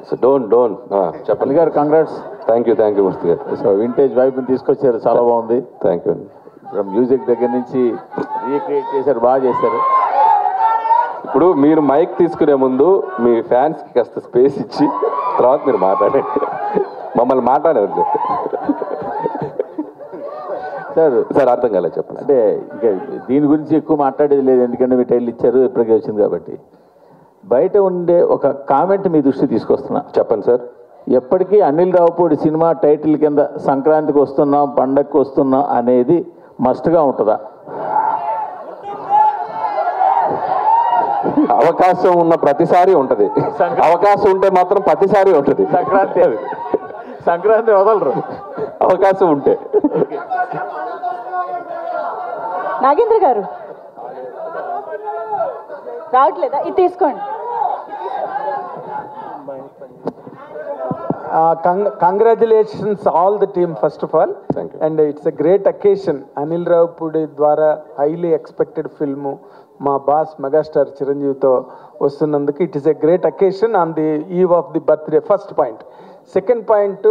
So don't చెప్పండి గారు congrats. Thank you మూర్తి గారు. సో వింటేజ్ వైబ్ని తీసుకొచ్చారు, చాలా బాగుంది. థ్యాంక్ యూ అండి. ఇప్పుడు మ్యూజిక్ దగ్గర నుంచి రీక్రియేట్ చేశారు, బాగా చేశారు. ఇప్పుడు మీరు మైక్ తీసుకునే ముందు మీ ఫ్యాన్స్కి కాస్త స్పేస్ ఇచ్చి తర్వాత మీరు మాట్లాడండి, మమ్మల్ని మాట్లాడేవారు సార్ అర్థం కాలేదు చెప్పండి. అంటే ఇంకా దీని గురించి ఎక్కువ మాట్లాడేది లేదు, ఎందుకంటే మీ టైటిల్ ఇచ్చారు, ఇప్పటికే వచ్చింది కాబట్టి. బయట ఉండే ఒక కామెంట్ మీ దృష్టి తీసుకొస్తున్నా. చెప్పండి సార్. ఎప్పటికీ అనిల్ రావుపూడి సినిమా టైటిల్ కింద సంక్రాంతికి వస్తున్నాం, పండగకి వస్తున్నాం అనేది మస్ట్గా ఉంటుందా? అవకాశం ఉన్న ప్రతిసారి ఉంటుంది, అవకాశం ఉంటే మాత్రం ప్రతిసారి ఉంటుంది. సంక్రాంతి వదలరు అవకాశం ఉంటే. నాగేంద్ర గారు రావట్లేదా? ఇది తీసుకోండి. Congratulations all the team first of all. Thank you. And it's a great occasion. Anil Ravpudi ద్వారా highly expected film మా బాస్ మెగాస్టార్ చిరంజీవితో వస్తున్నందుకు it is a great occasion on the eve of the birthday. First point. Second point,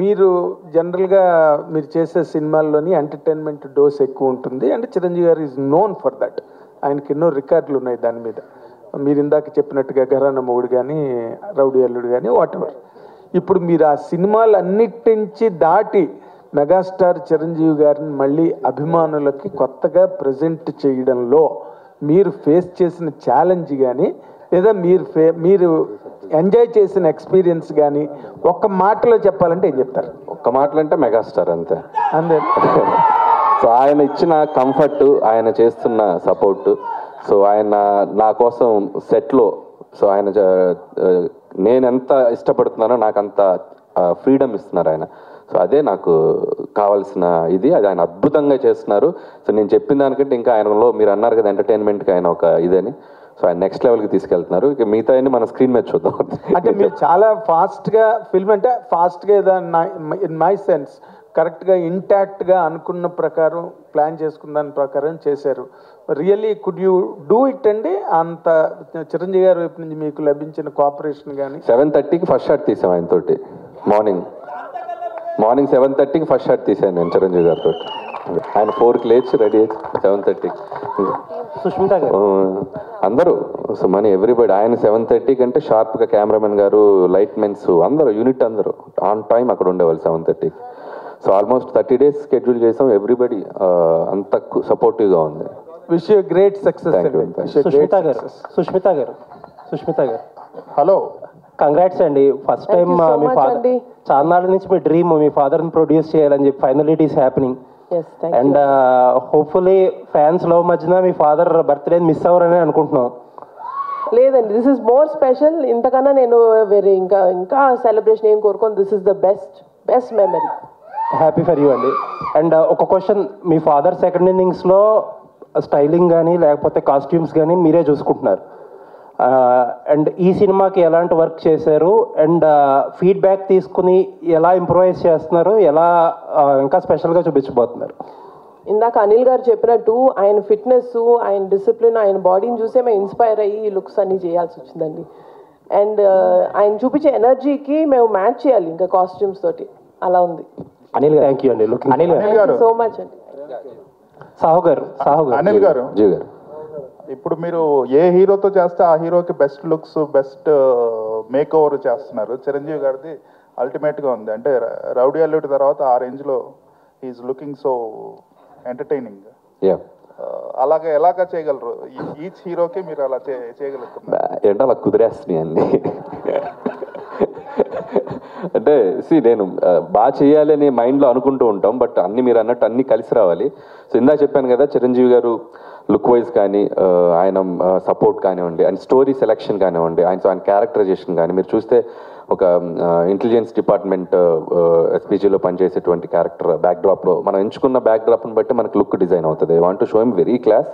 మీరు జనరల్గా మీరు చేసే సినిమాల్లోని entertainment dose ఎక్కువ ఉంటుంది అండ్ చిరంజీవి గారు ఈజ్ నోన్ ఫర్ దట్. ఆయనకి ఎన్నో రికార్డులు ఉన్నాయి దాని మీద. మీరు ఇందాక చెప్పినట్టుగా ఘరానా మొగుడు కానీ, రౌడీ అల్లుడు కానీ, వాట్ ఎవర్. ఇప్పుడు మీరు ఆ సినిమాలు అన్నిటి నుంచి దాటి మెగాస్టార్ చిరంజీవి గారిని మళ్ళీ అభిమానులకి కొత్తగా ప్రజెంట్ చేయడంలో మీరు ఫేస్ చేసిన ఛాలెంజ్ కానీ, లేదా మీరు ఎంజాయ్ చేసిన ఎక్స్పీరియన్స్ కానీ ఒక్క మాటలో చెప్పాలంటే ఏం చెప్తారు? ఒక్క మాటలు అంటే మెగాస్టార్ అంతే. అంతే. సో ఆయన ఇచ్చిన కంఫర్ట్, ఆయన చేస్తున్న సపోర్ట్, సో ఆయన నా కోసం సెట్లో, సో ఆయన నేను ఎంత ఇష్టపడుతున్నానో నాకు అంత ఫ్రీడమ్ ఇస్తున్నారు ఆయన. సో అదే నాకు కావాల్సిన ఇది. అది ఆయన అద్భుతంగా చేస్తున్నారు. సో నేను చెప్పిన దానికంటే ఇంకా ఆయనలో మీరు అన్నారు కదా ఎంటర్టైన్మెంట్కి ఆయన ఒక ఇదని, సో ఆయన నెక్స్ట్ లెవెల్కి తీసుకెళ్తున్నారు. ఇక మిగతా మన స్క్రీన్ మీద చూద్దాం. అంటే మీరు చాలా ఫాస్ట్గా ఫిల్మ్ అంటే ఫాస్ట్గా ఏదో ఇన్ మై సెన్స్ కరెక్ట్గా ఇంటాక్ట్గా అనుకున్న ప్రకారం ప్లాన్ చేసుకున్న దాని ప్రకారం చేశారు. Really could you do it అండి? అంత చిరంజీవి గారి వైపు నుంచి మీకు లభించిన కోఆపరేషన్ కానీ? 7:30కి ఫస్ట్ షాట్ తీసాం ఆయనతోటి. మార్నింగ్ 7:30కి ఫస్ట్ షాట్ తీసాను నేను చిరంజీవి గారితో. ఆయన 4కి లేచి రెడీ అయ్యి 7:30కి సుష్మిత గారు అందరూ, సో మన ఎవ్రీబడి. ఆయన 7:30 అంటే షార్ప్గా కెమెరామెన్ గారు, లైట్ మెన్స్ అందరూ, యూనిట్ అందరూ ఆన్ టైం అక్కడ ఉండేవాళ్ళు 7:30కి. సో ఆల్మోస్ట్ 30 days స్కెడ్యూల్ చేసాం. ఎవ్రీబడి అంత సపోర్టివ్గా ఉంది. Wish you great success. Sushmita గారు హలో, కంగ్రాట్స్ అండి. ఫస్ట్ టైం మీ ఫాదర్, చాలా నాళ్ళ నుంచి మీ డ్రీమ్ మీ ఫాదర్ని ప్రొడ్యూస్ చేయాలని చెప్పి final it is happening. And hopefully fans love మధ్యన మీ ఫాదర్ బర్త్డే మిస్ అవ్వరని అనుకుంటున్నాం. లేదండి, దిస్ ఇస్ మోర్ స్పెషల్. ఇంతకన్నా నేను వేరే ఇంకా సెలబ్రేషన్ ఏం కోరుకోను. This is the best memory. Happy for you అండి. అండ్ ఒక క్వశ్చన్, మీ ఫాదర్ సెకండ్ ఇన్నింగ్స్లో స్టైలింగ్ కానీ లేకపోతే కాస్ట్యూమ్స్ కానీ మీరే చూసుకుంటున్నారు. అండ్ ఈ సినిమాకి ఎలాంటి వర్క్ చేశారు అండ్ ఫీడ్బ్యాక్ తీసుకుని ఎలా ఇంప్రూవైజ్ చేస్తున్నారు, ఎలా ఇంకా స్పెషల్గా చూపించబోతున్నారు? ఇందాక అనిల్ గారు చెప్పినట్టు ఆయన ఫిట్నెస్, ఆయన డిసిప్లిన్, ఆయన బాడీని చూసే మేము ఇన్స్పైర్ అయ్యి ఈ లుక్స్ అన్నీ చేయాల్సి వచ్చిందండి. అండ్ ఆయన చూపించే ఎనర్జీకి మేము మ్యాచ్ చేయాలి ఇంకా కాస్ట్యూమ్స్ తోటి. అలా ఉంది. అనిల్ గారు థ్యాంక్ యూ అండి. అనిల్ గారు సో మచ్ అండి. సాహు గారు అనిల్ గారు, జీ గారు, ఇప్పుడు మీరు ఏ హీరోతో చేస్తే ఆ హీరోకి best looks, best make over చేస్తున్నారు. చిరంజీవి గారిది అల్టిమేట్గా ఉంది. అంటే రౌడీ అల్లుడి తర్వాత ఆ రేంజ్లో హీఈస్ లుకింగ్ సో ఎంటర్టైనింగ్. అలాగే ఎలాగా చేయగలరు? ఈచ్ హీరోకి మీరు అలా చేయగలుగుతున్నారు ఏంటో అలా కుదిరేస్తున్నాయి అన్ని. అంటే నేను బాగా చేయాలి అని మైండ్లో అనుకుంటూ ఉంటాం, బట్ అన్ని మీరు అన్నట్టు అన్ని కలిసి రావాలి. సో ఇందా చెప్పాను కదా, చిరంజీవి గారు లుక్ వైజ్ కానీ, ఆయన సపోర్ట్ కానివ్వండి, అండ్ స్టోరీ సెలెక్షన్ కానివ్వండి, ఆయన క్యారెక్టరైజేషన్ కానీ మీరు చూస్తే ఒక ఇంటెలిజెన్స్ డిపార్ట్మెంట్ ఎస్పీజీలో పనిచేసేటువంటి క్యారెక్టర్ బ్యాక్డ్రాప్లో మనం ఎంచుకున్న బ్యాక్డ్రాప్ని బట్టి మనకు లుక్ డిజైన్ అవుతుంది. I want to show him very class.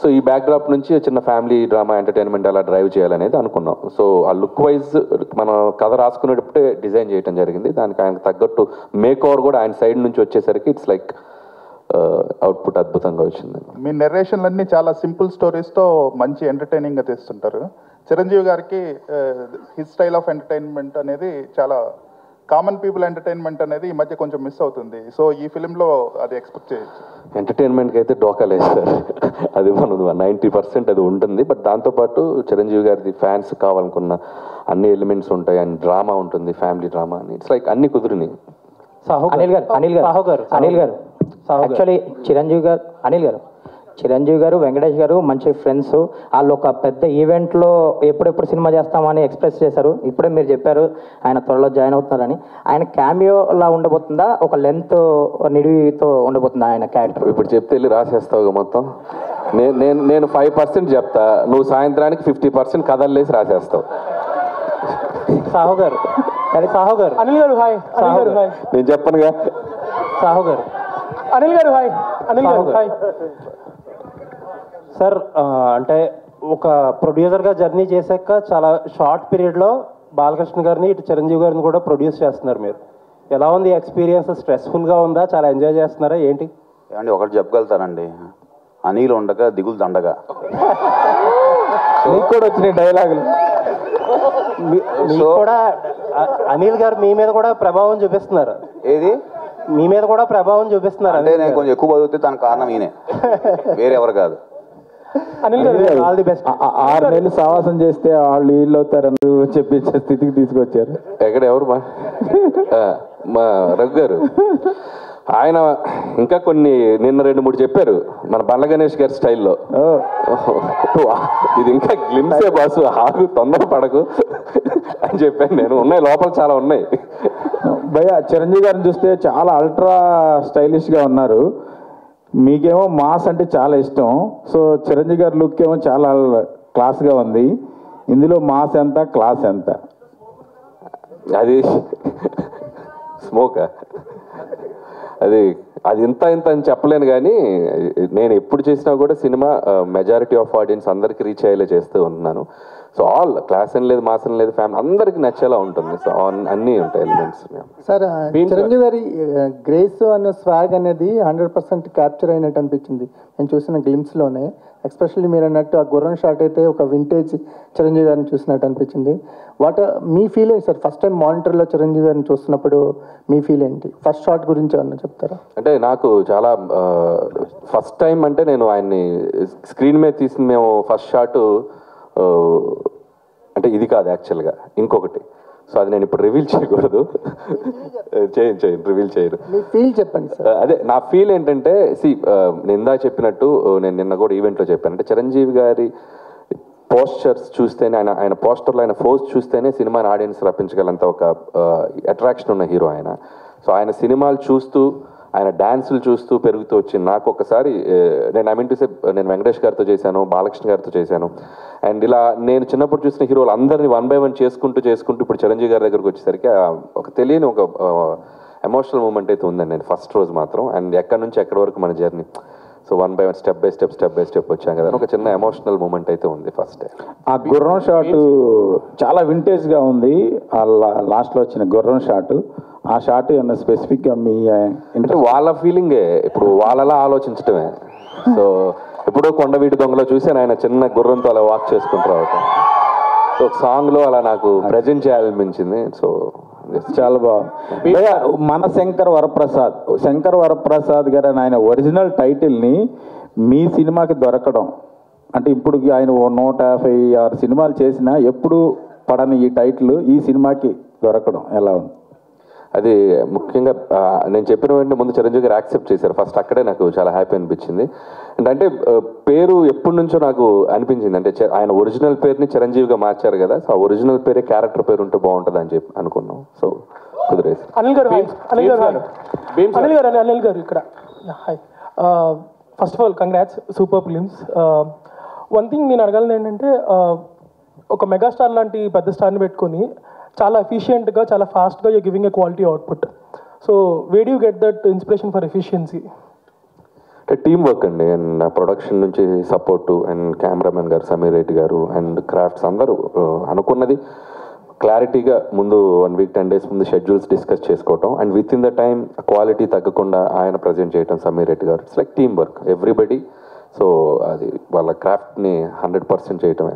So ఈ బ్యాక్డ్రాప్ నుంచి చిన్న ఫ్యామిలీ డ్రామా ఎంటర్టైన్మెంట్ అలా డ్రైవ్ చేయాలనేది అనుకున్నాం. సో ఆ లుక్ వైజ్ మనం కథ రాసుకునేటప్పుడే డిజైన్ చేయడం జరిగింది. దానికి ఆయనకు తగ్గట్టు మేక్ ఓవర్ కూడా ఆయన సైడ్ నుంచి వచ్చేసరికి ఇట్స్ లైక్ అవుట్పుట్ అద్భుతంగా వచ్చింది. మీ నెరేషన్లన్నీ చాలా సింపుల్ స్టోరీస్తో మంచి ఎంటర్టైనింగ్గా తీస్తుంటారు. చిరంజీవి గారికి హిస్ స్టైల్ ఆఫ్ ఎంటర్టైన్మెంట్ అనేది చాలా కామన్ పీపుల్ ఎంటర్టైన్మెంట్ అనేది ఈ మధ్య కొంచెం మిస్ అవుతుంది. సో ఈ ఫిలింలో అది ఎక్స్పెక్ట్ చేయొచ్చు. ఎంటర్టైన్మెంట్కి అయితే డోకా లేదు సార్, అది మనది 90% అది ఉంటుంది. బట్ దాంతోపాటు చిరంజీవి గారిది ఫ్యాన్స్ కావాలనుకున్న అన్ని ఎలిమెంట్స్ ఉంటాయి, అండ్ డ్రామా ఉంటుంది, ఫ్యామిలీ డ్రామా అని. ఇట్స్ లైక్ అన్ని కుదిరిని. అనిల్ గారు యాక్చువల్లీ చిరంజీవి గారు వెంకటేష్ గారు మంచి ఫ్రెండ్స్. వాళ్ళు ఒక పెద్ద ఈవెంట్లో ఎప్పుడెప్పుడు సినిమా చేస్తామని ఎక్స్ప్రెస్ చేశారు. ఇప్పుడే మీరు చెప్పారు ఆయన త్వరలో జాయిన్ అవుతున్నారని. ఆయన క్యామియోలా ఉండబోతుందా, ఒక లెంత్ నిడివితో ఉండబోతుందా ఆయన క్యారెక్టర్? ఇప్పుడు చెప్తే వెళ్ళి రాసేస్తావు మొత్తం. నేను 5% చెప్తా, నువ్వు సాయంత్రానికి 50% కథల్లేసి రాసేస్తావు. సాహు గారు అనిల్ గారు హాయ్. అనిల్ గారు హాయ్. నేను చెప్పనుగా. సాహు గారు అనిల్ గారు హాయ్. అనిల్ గారు హాయ్. సార్, అంటే ఒక ప్రొడ్యూసర్గా జర్నీ చేశాక చాలా షార్ట్ పీరియడ్లో బాలకృష్ణ గారిని ఇటు చిరంజీవి గారిని కూడా ప్రొడ్యూస్ చేస్తున్నారు మీరు. ఎలా ఉంది ఎక్స్పీరియన్స్? స్ట్రెస్ఫుల్గా ఉందా? చాలా ఎంజాయ్ చేస్తున్నారా ఏంటి? ఏమండి ఒకటి చెప్పగలుగుతానండి, అనిల్ ఉండగా దిగులు దండగా. మీకు కూడా వచ్చినాయి డైలాగులు. మీకు కూడా అనిల్ గారు మీ మీద కూడా ప్రభావం చూపిస్తున్నారు. ఏది మీ మీద కూడా ప్రభావం చూపిస్తున్నారు అంటే నేను కొంచెం ఎక్కువ బతుకుతే దానికి కారణం ఈయనే, వేరే ఎవరు కాదు. అనిల్ గారు ఆల్ ది బెస్ట్. 6 నెలలు సావాసం చేస్తే వాళ్ళు వీళ్ళు అవుతారని చెప్పించే స్థితికి తీసుకొచ్చారు. ఎక్కడ ఎవరు మా రఘు గారు, ఆయన ఇంకా కొన్ని నిన్న 2-3 చెప్పారు మన బండ్ల గణేష్ గారి స్టైల్లో. ఇది ఇంకా గ్లిమ్సే బాసు, ఆగు తొందర పడకు అని చెప్పాను నేను. ఉన్నాయి లోపల చాలా ఉన్నాయి. భయ చిరంజీవి గారిని చూస్తే చాలా అల్ట్రా స్టైలిష్గా ఉన్నారు. మీకేమో మాస్ అంటే చాలా ఇష్టం. సో చిరంజీవి గారి లుక్ ఏమో చాలా క్లాస్గా ఉంది. ఇందులో మాస్ ఎంత, క్లాస్ ఎంత? అది స్మోకా, అది ఇంత అని చెప్పలేను. కానీ నేను ఎప్పుడు చేసినా కూడా సినిమా మెజారిటీ ఆఫ్ ఆడియన్స్ అందరికి రీచ్ అయ్యేలా చేస్తూ ఉంటున్నాను. సో ఆల్ క్లాస్ అని లేదు, మాస్ అని లేదు, ఫ్యామిలీ అందరికి నచ్చేలా ఉంటుంది. సో అన్నీ ఉంటాయి ఎలిమెంట్స్. సార్, చిరంజీవి గారి గ్రేస్ అన్న స్వాగ్ అనేది 100% క్యాప్చర్ అయినట్టు అనిపించింది నేను చూసిన గ్లిమ్స్లోనే. ఎస్పెషల్లీ మీరు అన్నట్టు ఆ గుర్రం షాట్ అయితే ఒక వింటేజ్ చిరంజీవి గారిని చూసినట్టు అనిపించింది. మీ ఫీల్ ఏంటి సార్? ఫస్ట్ టైం మానిటర్లో చిరంజీవి గారిని చూస్తున్నప్పుడు మీ ఫీల్ ఏంటి? ఫస్ట్ షాట్ గురించి ఏమన్నా చెప్తారా? అంటే నాకు చాలా ఫస్ట్ టైం అంటే నేను ఆయన్ని స్క్రీన్ మీద తీసిన మేము ఫస్ట్ షాట్ అంటే ఇది కాదు యాక్చువల్గా, ఇంకొకటి. సో అది నేను ఇప్పుడు రివీల్ చేయకూడదు. చేయను రివీల్ చేయను. ఫీల్ చెప్పండి సార్. అదే నా ఫీల్ ఏంటంటే, నేను ఇందా చెప్పినట్టు, నేను నిన్న కూడా ఈవెంట్లో చెప్పాను. అంటే చిరంజీవి గారి పోస్చర్స్ చూస్తేనే, ఆయన పోస్టర్లో ఆయన ఫోజ్ చూస్తేనే సినిమాని ఆడియన్స్ రప్పించగలంత ఒక అట్రాక్షన్ ఉన్న హీరో ఆయన. సో ఆయన సినిమాలు చూస్తూ, ఆయన డ్యాన్సులు చూస్తూ పెరుగుతూ వచ్చింది. నాకు ఒకసారి నేను వెంకటేష్ గారితో చేశాను, బాలకృష్ణ గారితో చేశాను. అండ్ ఇలా నేను చిన్నప్పుడు చూసిన హీరోలు అందరినీ 1 by 1 చేసుకుంటూ ఇప్పుడు చిరంజీవి గారి దగ్గరకు వచ్చేసరికి ఒక తెలియని ఒక ఎమోషనల్ మూమెంట్ అయితే ఉందండి నేను ఫస్ట్ రోజు మాత్రం. అండ్ ఎక్కడి నుంచి ఎక్కడి వరకు మన journey, so 1 by 1 step by step వచ్చాం కదా, ఒక చిన్న ఎమోషనల్ మూమెంట్ అయితే ఉంది ఫస్ట్ డే. ఆ గుర్రం షాట్ చాలా వింటేజ్గా ఉంది. ఆ లాస్ట్లో వచ్చిన గుర్రం షాట్, ఆ షాట్ ఏమన్నా స్పెసిఫిక్గా మీ అంటే వాళ్ళ ఫీలింగే, ఇప్పుడు వాళ్ళలా ఆలోచించటమే. సో ఇప్పుడు కొండవీటి దొంగలో చూసాను ఆయన చిన్న గుర్రంతో అలా వాక్ చేసుకుంటూ రావటం. సో ఒక సాంగ్లో అలా నాకు ప్రజెంట్ చేయాలనిపించింది. సో చాలా బాగుంది. మన శంకర్ వరప్రసాద్ గారు ఆయన ఒరిజినల్ టైటిల్ని మీ సినిమాకి దొరకడం అంటే, ఇప్పుడు ఆయన 156 సినిమాలు చేసినా ఎప్పుడు పడని ఈ టైటిల్ ఈ సినిమాకి దొరకడం ఎలా ఉంది? అది ముఖ్యంగా నేను చెప్పిన వెంటనే ముందు చిరంజీవి గారు యాక్సెప్ట్ చేశారు. ఫస్ట్ అక్కడే నాకు చాలా హ్యాపీ అనిపించింది. అంటే పేరు ఎప్పటి నుంచో నాకు అనిపించింది, అంటే ఆయన ఒరిజినల్ పేరుని చిరంజీవిగా మార్చారు కదా, సో ఆ ఒరిజినల్ పేరే క్యారెక్టర్ పేరు ఉంటే బాగుంటుంది అని చెప్పి అనుకున్నాం. సో కుదిరేసి. అనిల్ గారు ఇక్కడ hi. First of all congrats, super films. One thing నేను అడగాలని ఏంటంటే, ఒక మెగాస్టార్ లాంటి పెద్ద స్టార్ని పెట్టుకొని చాలా ఎఫిషియెంట్గా, చాలా ఫాస్ట్గా you giving a quality output. So where you get that inspiration for efficiency? అంటే టీమ్ వర్క్ అండి. అండ్ ప్రొడక్షన్ నుంచి సపోర్టు, అండ్ కెమెరామెన్ గారు సమీర్ రెడ్డి గారు, అండ్ క్రాఫ్ట్స్ అందరూ అనుకున్నది క్లారిటీగా ముందు 1 week 10 days ముందు షెడ్యూల్స్ డిస్కస్ చేసుకోవటం, and with in the time quality తగ్గకుండా ఆయన ప్రజెంట్ చేయటం సమీర్ రెడ్డి గారు. It's like team work, everybody. So అది వాళ్ళ క్రాఫ్ట్ని 100% చేయటం.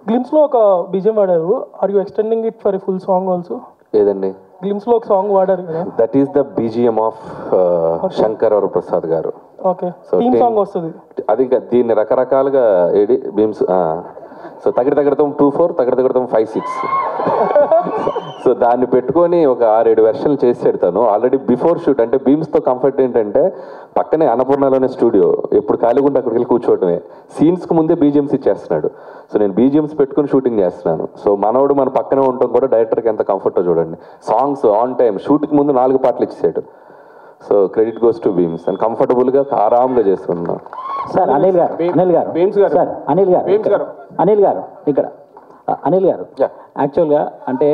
గ్లిమ్స్లో ఒక బీజిఎం వాడారు. Are you extending it for a full song also? ఏదండి? గ్లిమ్స్లో ఒక సాంగ్ వాడారు కదా. That is the BGM of Shankar Varaprasad గారు. ఓకే, థీమ్ సాంగ్ వస్తుంది అది. ఇంకా దీన్ని రకరకాలుగా ఏడి బీమ్స్. సో తగడతం 24, తగడతం 56. సో దాన్ని పెట్టుకొని ఒక 6-7 వెర్షన్లు చేసి పెడతాను ఆల్రెడీ బిఫోర్ షూట్. అంటే బీమ్స్తో కంఫర్ట్ ఏంటంటే పక్కనే అన్నపూర్ణలోనే స్టూడియో, ఎప్పుడు ఖాళీగా ఉంటే అక్కడికి వెళ్ళి కూర్చోవడమే. సీన్స్కి ముందే BGMs ఇచ్చేస్తున్నాడు. సో నేను BGMs పెట్టుకుని షూటింగ్ చేస్తున్నాను. సో మనోడు మన పక్కనే ఉండటం కూడా డైరెక్టర్కి ఎంత కంఫర్టో చూడండి. సాంగ్స్ ఆన్ టైం, షూట్కి ముందు 4 పాటలు ఇచ్చేసాడు. So credit goes to Bheems. And కంఫర్టబుల్గా ఆరాంగా చేస్తున్నాం. సార్ అనిల్ గారు సార్ అనిల్ గారు ఇక్కడ అనిల్ గారు యాక్చువల్గా అంటే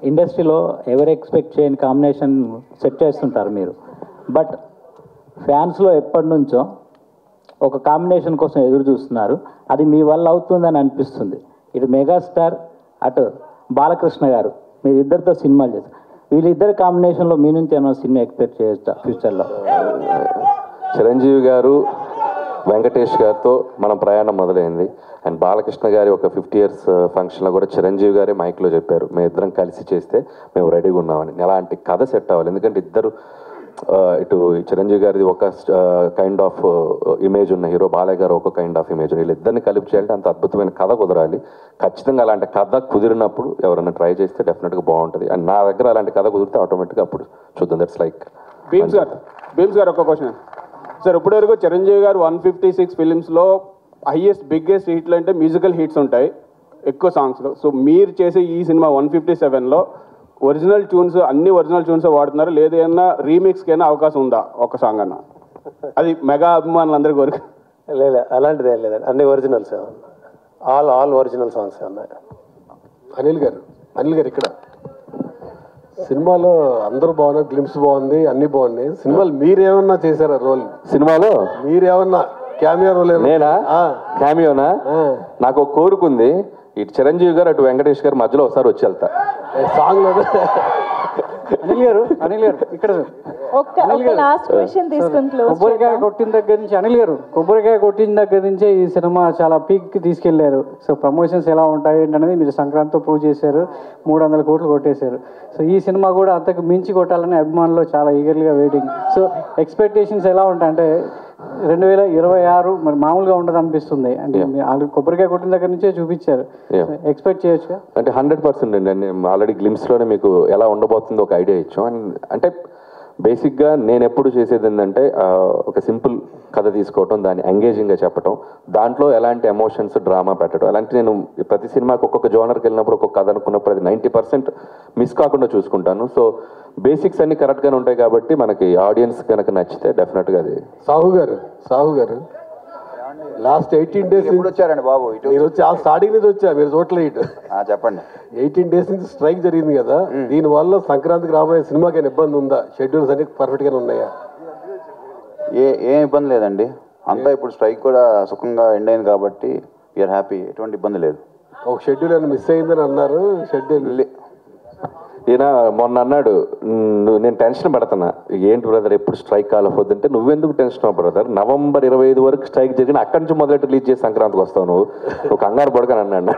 ఇండస్ట్రీలో ఎవరు ఎక్స్పెక్ట్ చేయని కాంబినేషన్ సెట్ చేస్తుంటారు మీరు. బట్ ఫ్యాన్స్లో ఎప్పటి నుంచో ఒక కాంబినేషన్ కోసం ఎదురు చూస్తున్నారు. అది మీ వల్ల అవుతుందని అనిపిస్తుంది. ఇటు మెగాస్టార్, అటు బాలకృష్ణ గారు, మీరు ఇద్దరితో సినిమాలు చేస్తారు. వీళ్ళిద్దరి కాంబినేషన్లో మీ నుంచి ఏమైనా సినిమా ఎక్స్పెక్ట్ చేయొచ్చా ఫ్యూచర్లో? చిరంజీవి గారు వెంకటేష్ గారితో మన ప్రయాణం మొదలైంది. అండ్ బాలకృష్ణ గారి ఒక 50 years ఫంక్షన్లో కూడా చిరంజీవి గారే మైక్లో చెప్పారు, మేము ఇద్దరం కలిసి చేస్తే మేము రెడీగా ఉన్నామని. అలాంటి కథ సెట్ అవ్వాలి. ఎందుకంటే ఇద్దరు ఇటు చిరంజీవి గారిది ఒక కైండ్ ఆఫ్ ఇమేజ్ ఉన్న హీరో, బాలయ్య గారు ఒక కైండ్ ఆఫ్ ఇమేజ్. వీళ్ళిద్దరిని కలిపి చేయాలంటే అంత అద్భుతమైన కథ కుదరాలి. ఖచ్చితంగా అలాంటి కథ కుదిరినప్పుడు ఎవరైనా ట్రై చేస్తే డెఫినెట్గా బాగుంటుంది. అండ్ నా దగ్గర అలాంటి కథ కుదిరితే ఆటోమేటిక్గా అప్పుడు చూద్దాం. దట్స్ లైక్ భీమ్స్ గారు ఒక క్వశ్చన్ సార్. ఇప్పటివరకు చిరంజీవి గారు 156 ఫిలిమ్స్లో హైయెస్ట్ బిగ్గెస్ట్ హిట్లు అంటే మ్యూజికల్ హిట్స్ ఉంటాయి ఎక్కువ సాంగ్స్లో. సో మీరు చేసే ఈ సినిమా 157లో ఒరిజినల్ ట్యూన్స్, అన్ని ఒరిజినల్ ట్యూన్స్ వాడుతున్నారు, లేదన్నా రీమిక్స్కి అయినా అవకాశం ఉందా ఒక సాంగ్ అన్న? అది మెగా అభిమానులందరికీ కోరిక. లేదు, అలాంటిది ఏం లేదండి, అన్ని ఒరిజినల్స్, ఆల్ ఒరిజినల్ సాంగ్స్ ఉన్నాయి. అనిల్ గారు ఇక్కడ సినిమాలో అందరూ బాగున్నారు, గ్లిమ్స్ బాగుంది, అన్ని బాగున్నాయి. సినిమాలు మీరేమన్నా చేశారా రోల్? సినిమాలో మీరేమన్నా క్యామియో రోల్? నేనా క్యామియోనా? నాకు ఒక కోరుకుంది, ఇటు చిరంజీవి గారు అటు వెంకటేష్ గారు మధ్యలో ఒకసారి వచ్చి వెళ్తా సాంగ్ లో. అనిల్ గారు ఇక్కడ లాస్ట్ క్వశ్చన్ తీసుకొని క్లోజ్. కొబ్బరికాయ కొట్టిన దగ్గర నుంచి అనిల్ గారు కొబ్బరికాయ కొట్టిన దగ్గర నుంచే ఈ సినిమా చాలా పీక్కి తీసుకెళ్లారు. సో ప్రమోషన్స్ ఎలా ఉంటాయి ఏంటనేది మీరు సంక్రాంతితో ప్రూవ్ చేశారు. 300 కోట్లు కొట్టేశారు. సో ఈ సినిమా కూడా అంతకు మించి కొట్టాలని అభిమానులు చాలా ఈగర్గా వెయిటింగ్. సో ఎక్స్పెక్టేషన్స్ ఎలా ఉంటాయి అంటే 2026 మరి మామూలుగా ఉండదు అనిపిస్తుంది. అంటే కొబ్బరికాయ కొట్టిన దగ్గర నుంచే చూపించారు, ఎక్స్పెక్ట్ చేయొచ్చు అంటే 100% అండి. ఆల్రెడీ గ్లిమ్స్లోనే మీకు ఎలా ఉండబోతుందో ఒక ఐడియా ఇచ్చాం. అంటే బేసిక్గా నేను ఎప్పుడు చేసేది ఏంటంటే ఒక సింపుల్ కథ తీసుకోవటం, దాన్ని ఎంగేజింగ్గా చెప్పటం, దాంట్లో ఎలాంటి ఎమోషన్స్, డ్రామా పెట్టడం. అలాంటి నేను ప్రతి సినిమాకి ఒక్కొక్క జోనర్కి వెళ్ళినప్పుడు ఒక్కొక్క కథ అనుకున్నప్పుడు అది 90% మిస్ కాకుండా చూసుకుంటాను. సో బేసిక్స్ అన్ని కరెక్ట్గానే ఉంటాయి కాబట్టి మనకి ఆడియన్స్ కనుక నచ్చితే డెఫినెట్గా అది. సాహు గారు లాస్ట్ 18 days వచ్చారండి బాబు. మీరు వచ్చి ఆ స్టార్టింగ్ నుంచి వచ్చా, మీరు చూడలేదు. చెప్పండి. 18 days నుంచి స్ట్రైక్ జరిగింది కదా, దీనివల్ల సంక్రాంతికి రాబోయే సినిమాకి ఏమైనా ఇబ్బంది ఉందా? షెడ్యూల్స్ అన్ని పర్ఫెక్ట్గానే ఉన్నాయా? ఏం ఇబ్బంది లేదండి, అంతా ఇప్పుడు స్ట్రైక్ కూడా సుఖంగా ఎండ్ అయింది కాబట్టి వీఆర్ హ్యాపీ. ఎటువంటి ఇబ్బంది లేదు. ఒక షెడ్యూల్ ఏమైనా మిస్ అయిందని అన్నారు. షెడ్యూల్ ఈయన మొన్న అన్నాడు, నేను టెన్షన్ పడుతున్నా, ఏంటి బ్రదర్ ఎప్పుడు స్ట్రైక్ కాలపోద్దంటే, నువ్వెందుకు టెన్షన్ అవ్వ బ్రదర్, November 25 వరకు స్ట్రైక్ జరిగిన అక్కడి నుంచి మొదలెట్టి రిలీజ్ చేసి సంక్రాంతికి వస్తావు, నువ్వు కంగారు పడకని అన్నాడు.